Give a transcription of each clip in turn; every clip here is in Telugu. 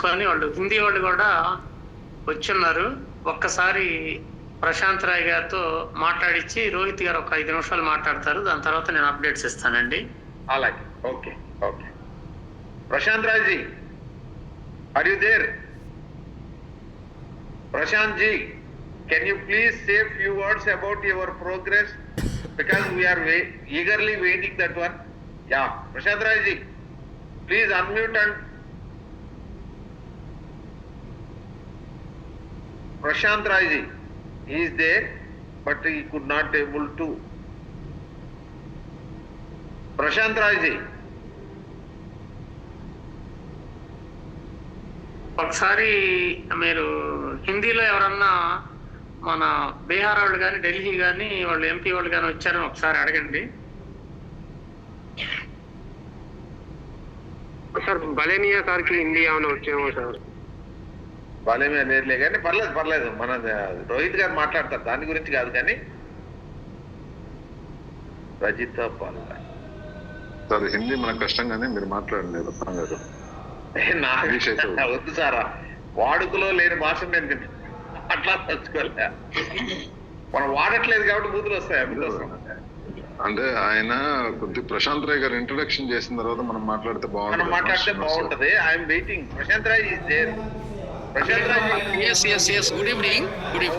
తీసుకొని వాళ్ళు హిందీ వాళ్ళు కూడా వచ్చున్నారు. ఒక్కసారి ప్రశాంత్ రాయ్ గారితో మాట్లాడించి రోహిత్ గారు ఒక 5 నిమిషాలు మాట్లాడతారు. దాని తర్వాత నేను అప్డేట్స్ ఇస్తానండి. అలాగే. Okay okay. Prashant Rai ji, are you there? Prashant ji, can you please say few words about your progress, because we are eagerly waiting that one. Yeah, Prashant Rai ji, please unmute. And Prashant Rai ji, he is there but he could not able to. Prashant Rai ji, ఒకసారి మీరు హిందీలో ఎవరన్నా మన బీహార్ వాళ్ళు కానీ ఢిల్లీ కానీ వాళ్ళు ఎంపీ వాళ్ళు కానీ వచ్చారని ఒకసారి అడగండి. సార్ బలేనియా సార్కి హిందీ ఏమైనా వచ్చేమో సార్. బాలేమే లేదులే కానీ పర్లేదు. మన రోహిత్ గారు మాట్లాడతారు, దాని గురించి కాదు. కానీ రజిత పాల్ సార్ హిందీ మనకు కష్టంగానే మీరు మాట్లాడండి రత్నం గారు. వద్దు సారా, వాడుకలో లేని భాష నేను అట్లా తలుచుకోలే. మనం వాడట్లేదు కాబట్టి బూతులు వస్తాయి. అంటే ఆయన కొద్ది ప్రశాంత్ రాయ్ గారు ఇంట్రొడక్షన్ చేసిన తర్వాత మనం మాట్లాడితే బాగుంటది. I'm waiting. Prashant Rai is there. Prashant Rai, yes, good evening. Very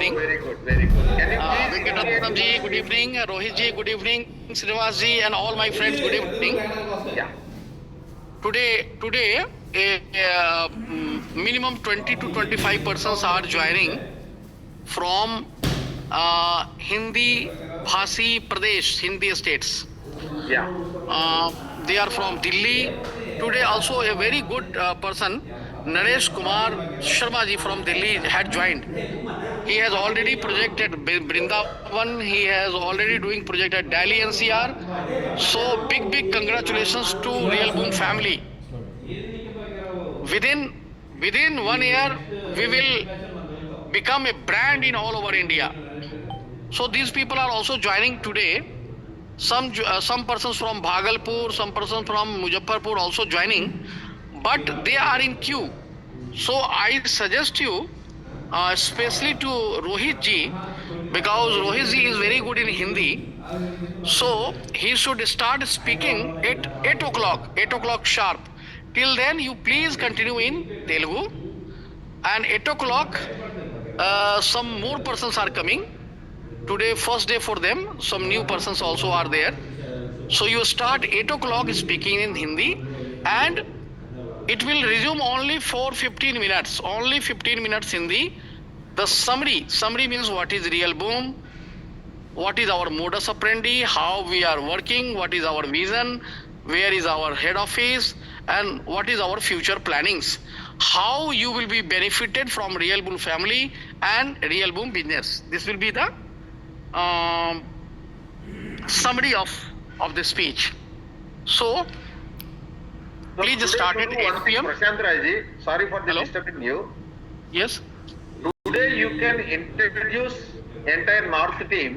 good. Can you please Venkatratnam ji, good evening. Rohit ji, good evening. Srinivas ji and all my friends, good evening. Yeah. Today minimum 20 to 25 persons are joining from Hindi Bhasi Pradesh, Hindi states. Yeah. They are from Delhi. Today also a very good person, Naresh Kumar Sharma ji from Delhi had joined. He has already projected Brindavan. He has already doing project at Delhi NCR. So big congratulations to Real Boom family. Within 1 year, we will become a brand in all over India. So these people are also joining today. Some persons from Bhagalpur, some persons from Muzaffarpur also joining, but they are in queue. So I suggest you, especially to Rohit ji, because Rohit ji is very good in Hindi. So he should start speaking at 8 o'clock sharp. Till then, you please continue in Telugu. And 8 o'clock, some more persons are coming. Today, first day for them. Some new persons also are there. So you start 8 o'clock speaking in Hindi, and it will resume only for 15 minutes. Only 15 minutes Hindi. The summary means what is Real Boom, what is our modus operandi, how we are working, what is our vision, where is our head office, and what is our future plannings, how you will be benefited from Real Boom family and Real Boom business. This will be the summary of the speech. So please start at 8 p.m. Prashant Rai ji, sorry for disturbing you. Yes. Today you can introduce entire North team.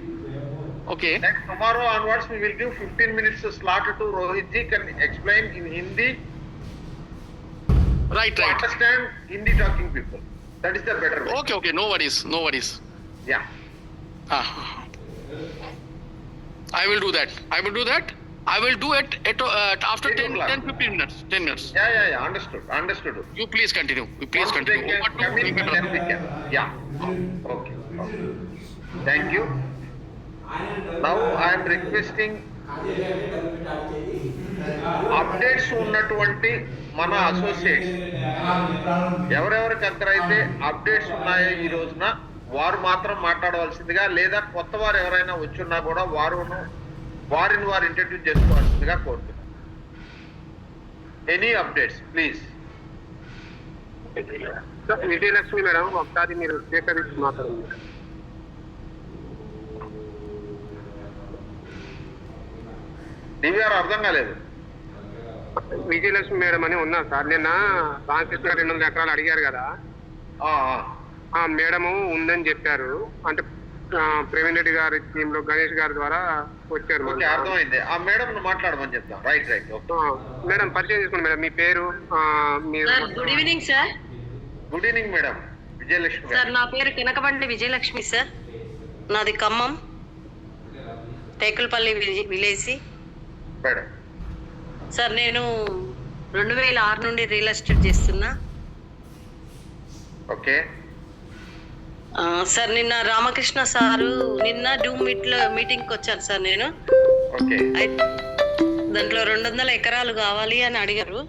Okay. Next tomorrow onwards we will give 15 minutes slot to Rohit ji, can explain in Hindi. Right. To understand Hindi talking people. That is the better way. Okay. No worries. Yeah. I will do that. I will do it after 10-15 minutes. 10 minutes. Yeah. Understood. You please continue. Once they can come in, then we can. Yeah. Okay. Thank you. Now I am requesting updates ఉన్నటువంటి మన అసోసియేట్స్ ఎవరెవరికి అయితే అప్డేట్స్ ఉన్నాయో ఈ రోజున వారు మాత్రం మాట్లాడవలసిందిగా, లేదా కొత్త వారు ఎవరైనా వచ్చున్నా కూడా వారిని వారు ఇంట్రడ్యూస్ చేసుకోవాల్సిందిగా కోరుతున్నాను. Any updates please. Vijayalakshmi madam, ఒకసారి మీరు స్వీకరించి మాట్లాడండి. డివిఆర్ అర్థం కాలేదు. విజయలక్ష్మి మేడం అని ఉన్నారు సార్. నిన్న రామకృష్ణ 200 ఎకరాలు అడిగారు కదా, ఆ మేడము ఉందని చెప్పారు. అంటే ప్రవీణ్ రెడ్డి గారి టీమ్ లో గణేష్ గారి ద్వారా వచ్చారు. అర్థమైంది. ఆ మేడం మాట్లాడమని చెప్తాం. రైట్. మేడం పరిచయం చేసుకోండి మేడం, మీ పేరు. Good evening sir. Good evening madam Vijayalakshmi sir గారు. నా పేరు కినకబండి విజయలక్ష్మి సార్. నాది Khammam Tekulapalli village. Madam sir నేను 2006 నుండి రియల్ ఎస్టేట్ చేస్తున్నా. ఓకే సార్ నిన్న రామకృష్ణ సారు నిన్న డూమ్ మీటింగ్కి వచ్చాను సార్ నేను. ఓకే అయితే దాంట్లో 200 ఎకరాలు కావాలి అని అడిగారు.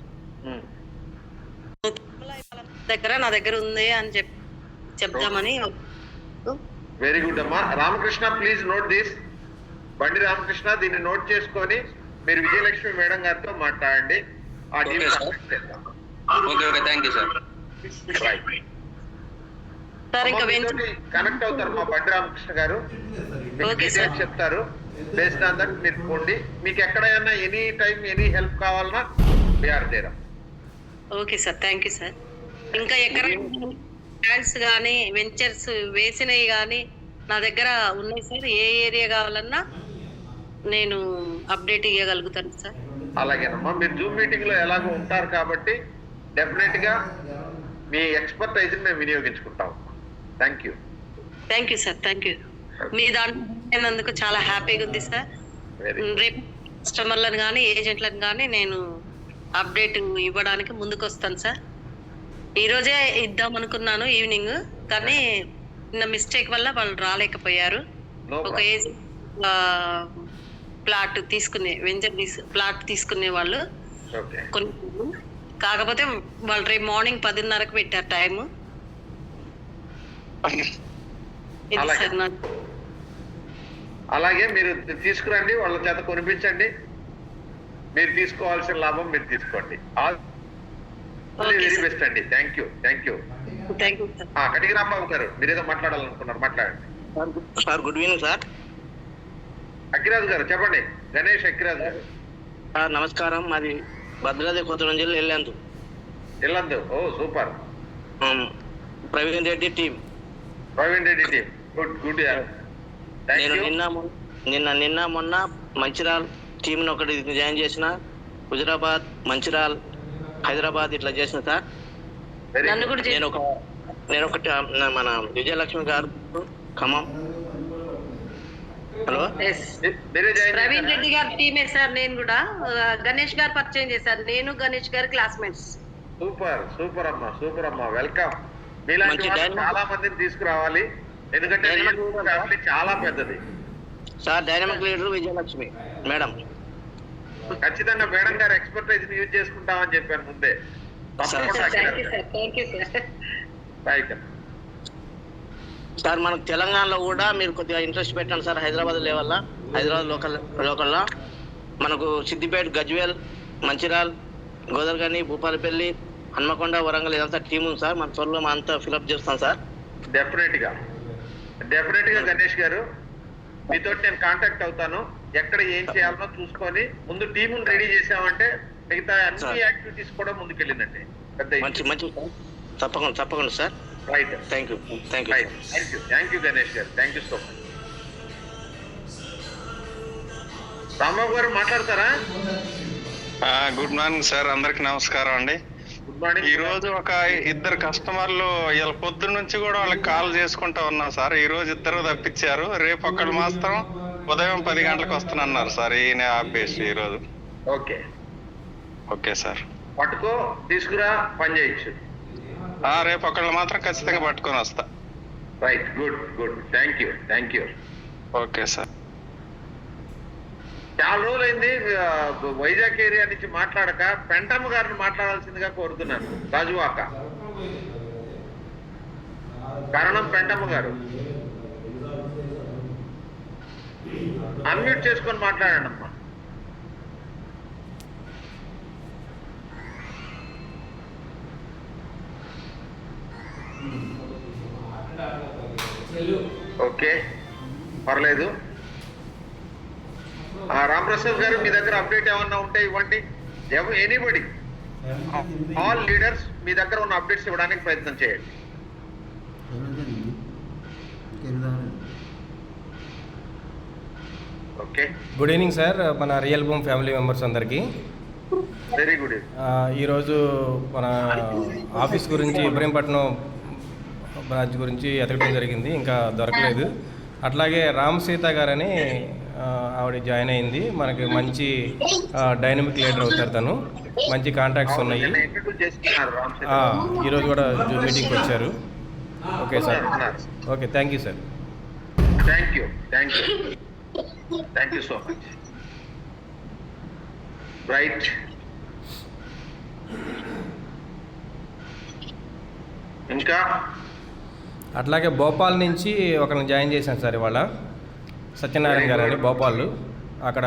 దగ్గర నా దగ్గర ఉంది అని చెప్దామని. వెరీ గుడ్ అమ్మా. Ramakrishna please note this. బండి రామకృష్ణ దీన్ని నోట్ చేసుకొని మీరు విజయలక్ష్మి మేడం గారితో మాట్లాడండి. ఆ okay sir. Okay thank you sir. Sir ఇంకా కనెక్ట్ అవుతారు మా బండి రామకృష్ణ గారు, ఓకే సార్. చెప్తారు. బేస్డ్ ఆన్ దట్ మీరు పోండి. మీకు ఎక్కడైనా ఎనీ టైం ఎనీ హెల్ప్ కావాలన్నా we're there. Okay sir, thank you sir. ఇంకా ఎకరా ల్యాండ్స్ కానీ వెంచర్స్ వేసినవి కానీ నా దగ్గర ఉన్నాయి సార్. ఏ ఏరియా కావాలన్నా నేను అప్డేట్ ఇవ్వగలుగుతాను సార్. అలాగేనమ్మా. మీరు జూమ్ మీటింగ్ లో ఎలాగో ఉంటారు కాబట్టి డెఫినెట్ గా మీ ఎక్స్పర్టైజ్ మేము వినియోగించుకుంటాం. Thank you. Thank you sir, thank you. మీ దాంట్లో చాలా హ్యాపీగా ఉంది సార్. రేపు కస్టమర్లను కానీ ఏజెంట్లను కానీ నేను అప్డేట్ ఇవ్వడానికి ముందుకు వస్తాను సార్. ఈరోజే ఇద్దాం అనుకున్నాను ఈవినింగ్, కానీ నిన్న మిస్టేక్ వల్ల వాళ్ళు రాలేకపోయారు. ఒక ఏజెంట్ ప్లాట్ తీసుకునే ప్లాట్ తీసుకునే వాళ్ళు కొన్ని, కాకపోతే వాళ్ళు రేపు మార్నింగ్ 10:30కి పెట్టారు టైము. ఇది సార్ నాకు. అలాగే మీరు తీసుకురండి, వాళ్ళ చేత కొనిపించండి. మీరు తీసుకోవాల్సిన లాభం మీరు తీసుకోండి. వెరీ బెస్ట్ అండి. Thank you. Thank you. Thank you sir. Katiki Rambabu గారు మీరేదో మాట్లాడాలనుకున్నారు, మాట్లాడండి. Sir good evening sir. Akkiraju గారు చెప్పండి. గణేష్ అక్కిరాజు గారు. సార్ నమస్కారం. మాది భద్రాద్రి కొత్తగూడెం జిల్లా వెళ్ళాను. Yellandu. Oh super. Praveen Reddy team. Praveen Reddy team. Good good. నేను నిన్న మొన్న మంచిర్యాల టీంని ఒకటి జాయిన్ చేసిన. హుజరాబాద్, మంచిర్యాల, హైదరాబాద్ ఇట్లా చేసిన సార్. నన్ను కూడా నేను ఒకటి మన విజయలక్ష్మి గారు ఖమ్మం. హలో, ప్రవీణ్ రెడ్డి గారి టీమే సార్. నేను కూడా గణేష్ గారు పరిచయం చేశారు. నేను గణేష్ గారి క్లాస్మేట్స్. సూపర్ సూపర్ అమ్మా, సూపర్ అమ్మా. వెల్కమ్. మీలాంటి చాలా మందిని తీసుకురావాలి, ఎందుకంటే ఫ్యామిలీ చాలా పెద్దది sir. Dynamic leader Vijayalakshmi madam. ఖచ్చితంగా మేడం గారు ఎక్స్పర్టైజ్ యూజ్ చేసుకుంటామని చెప్పాను ముందే. రైట్ సార్ మనకు తెలంగాణలో కూడా మీరు కొద్దిగా ఇంట్రెస్ట్ పెట్టండి సార్. హైదరాబాద్ లెవెల్లో, హైదరాబాద్ లోకల్లో మనకు సిద్దిపేట, గజ్వేల్, మంచిర్యాల్, గోదర్గని, భూపాలపల్లి, హన్మకొండ, వరంగల్ ఇదంతా టీం ఉంది సార్. మన త్వరలో అంతా ఫిల్అప్ చేస్తాం సార్. డెఫినెట్ గా గణేష్ గారు మీతో నేను కాంటాక్ట్ అవుతాను. ఎక్కడ ఏం చేయాలనో చూసుకొని ముందు టీముని రెడీ చేసామంటే మిగతా అన్ని యాక్టివిటీస్ కూడా ముందుకెళ్ళిందండి. మంచి తప్పకుండా sir. Right. Thank you Ganesh గారు. Thank you so much. Rambabu గారు మాట్లాడతారా? Good morning sir. అందరికి నమస్కారం అండి. Good morning. ఈ రోజు ఒక 2 కస్టమర్లు ఇలా పొద్దున్న నుంచి కూడా వాళ్ళకి కాల్ చేసుకుంటా ఉన్నాం సార్. ఈ రోజు 2 తప్పించారు. రేపు ఒకళ్ళు మాత్రం ఉదయం 10 గంటలకు వస్తున్నారు సార్. ఈయన ఆపేసి ఈ రోజు. Okay sir. పట్టుకో, తీసుకురా, పని చేయొచ్చు. రేపు ఒకళ్ళు మాత్రం ఖచ్చితంగా పట్టుకొని వస్తా. Right. Good. Thank you. Okay sir. చాలా రోజులైంది వైజాగ్ ఏరియా నుంచి మాట్లాడక పెంటమ్మ గారిని మాట్లాడాల్సిందిగా కోరుతున్నాను. రాజువాక కారణం పెంటమ్మ గారు అన్మ్యూట్ చేసుకొని మాట్లాడండి అమ్మా. ఓకే, పర్లేదు. రామప్రసాద్ గారు మీ దగ్గర అప్డేట్ ఏమన్నా ఉంటే ఇవ్వండి. ఎనీబడి, ఆల్ లీడర్స్ మీ దగ్గర ఉన్న అప్డేట్స్ ఇవ్వడానికి ప్రయత్నం చేయండి. ఓకే. Good evening sir. మన రియల్ బూమ్ ఫ్యామిలీ మెంబర్స్ అందరికీ వెరీ గుడ్. ఈరోజు మన ఆఫీస్ గురించి ఇబ్రహీంపట్నం బ్రాంచ్ గురించి ఎతకడం జరిగింది, ఇంకా దొరకలేదు. అట్లాగే రామ్ సీత గారని ఆవిడ జాయిన్ అయింది. మనకి మంచి డైనమిక్ లీడర్ అవుతారు, తను మంచి కాంటాక్ట్స్ ఉన్నాయి. ఈరోజు కూడా జూమ్ మీటింగ్కి వచ్చారు. Okay sir, okay, thank you sir. Thank you so much. Right, ఇంకా అట్లాగే భోపాల్ నుంచి ఒకరిని జాయిన్ చేశాను సార్ ఇవాళ, సత్యనారాయణ గారు అని భోపాల్. అక్కడ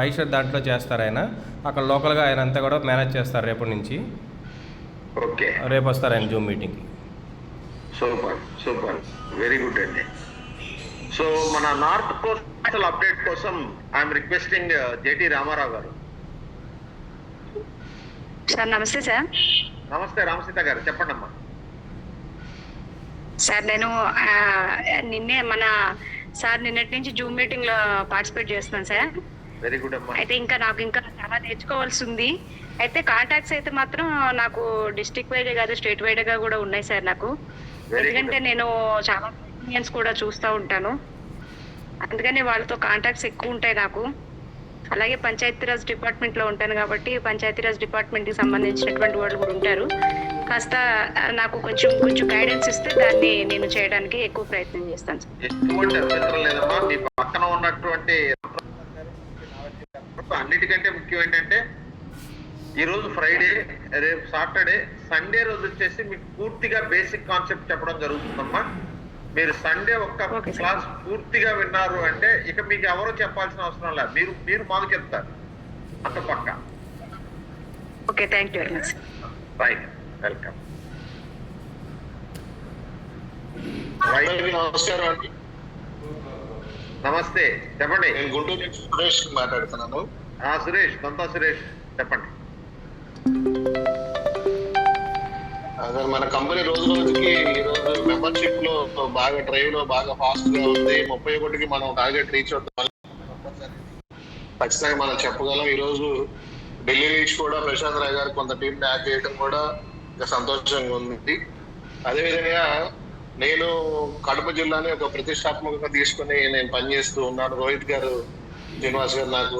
ఐషర్ దాంట్లో చేస్తారు ఆయన. అక్కడ లోకల్గా ఆయన అంతా కూడా మేనేజ్ చేస్తారు రేపటి నుంచి. ఓకే, రేపు వస్తారు ఆయన జూమ్ మీటింగ్కి. సూపర్, వెరీ గుడ్ అండి. సో మన నార్త్ కోస్టల్ అప్డేట్ కోసం ఐఎమ్ రిక్వెస్టింగ్ జేటీ రామారావు గారు. సార్ నమస్తే సార్. నమస్తే రామసీత గారు, చెప్పండి అమ్మా. సార్ నేను నిన్నటి నుంచి జూమ్ మీటింగ్ లో పార్టిసిపేట్ చేస్తున్నాను సార్. వెరీ గుడ్ అమ్మా. అయితే నాకు చాలా నేర్చుకోవాల్సి ఉంది. అయితే కాంటాక్ట్స్ అయితే మాత్రం నాకు డిస్ట్రిక్ట్ వైడ్ కాదు, స్టేట్ వైడ్ గా కూడా ఉన్నాయి సార్ నాకు. ఎందుకంటే నేను చాలా యూనియన్స్ కూడా చూస్తూ ఉంటాను, అందుకని వాళ్ళతో కాంటాక్ట్స్ ఎక్కువ ఉంటాయి నాకు. అలాగే పంచాయతీరాజ్ డిపార్ట్మెంట్ లో ఉంటాను కాబట్టి పంచాయతీరాజ్ డిపార్ట్మెంట్ కి సంబంధించినటువంటి వాళ్ళు కూడా ఉంటారు. కాస్త నాకు కొంచెం గైడెన్స్ ఇస్తే దాన్ని నేను చేయడానికి ఎక్కువ ప్రయత్నం చేస్తాను సార్. ఎటువంటి అభ్యంతరం లేదమ్మా. మీ పక్కన ఉన్నటువంటి అన్నిటికంటే ముఖ్యం ఏంటంటే ఈరోజు ఫ్రైడే, రేపు సాటర్డే, సండే రోజు వచ్చేసి మీకు పూర్తిగా బేసిక్ కాన్సెప్ట్ చెప్పడం జరుగుతుందమ్మా. మీరు సండే ఒక్క క్లాస్ పూర్తిగా విన్నారు అంటే ఇక మీకు ఎవరో చెప్పాల్సిన అవసరం లేదు, మీరు మాకు చెప్తారు అంత పక్క. Okay, thank you very much. Right, welcome. నమస్కారం అండి. నమస్తే, చెప్పండి. నేను గుంటూరు నుంచి సురేష్ మాట్లాడుతున్నాను. సురేష్, సురేష్ చెప్పండి. అదే మన కంపెనీ రోజు రోజుకి ఈరోజు మెంబర్షిప్ లో బాగా డ్రైవ్ లో బాగా ఫాస్ట్ గా ఉంది. 31కి మనం టార్గెట్ రీచ్ అవుతాం ఖచ్చితంగా మనం చెప్పగలం. ఈ రోజు ఢిల్లీ నుంచి కూడా ప్రశాంత్ రాయ్ గారు కొంత టీం యాడ్ చేయడం కూడా ఇంకా సంతోషంగా ఉంది. అదేవిధంగా నేను కడప జిల్లాని ఒక ప్రతిష్టాత్మకంగా తీసుకుని నేను పనిచేస్తూ ఉన్నాను. రోహిత్ గారు, శ్రీనివాస్ గారు నాకు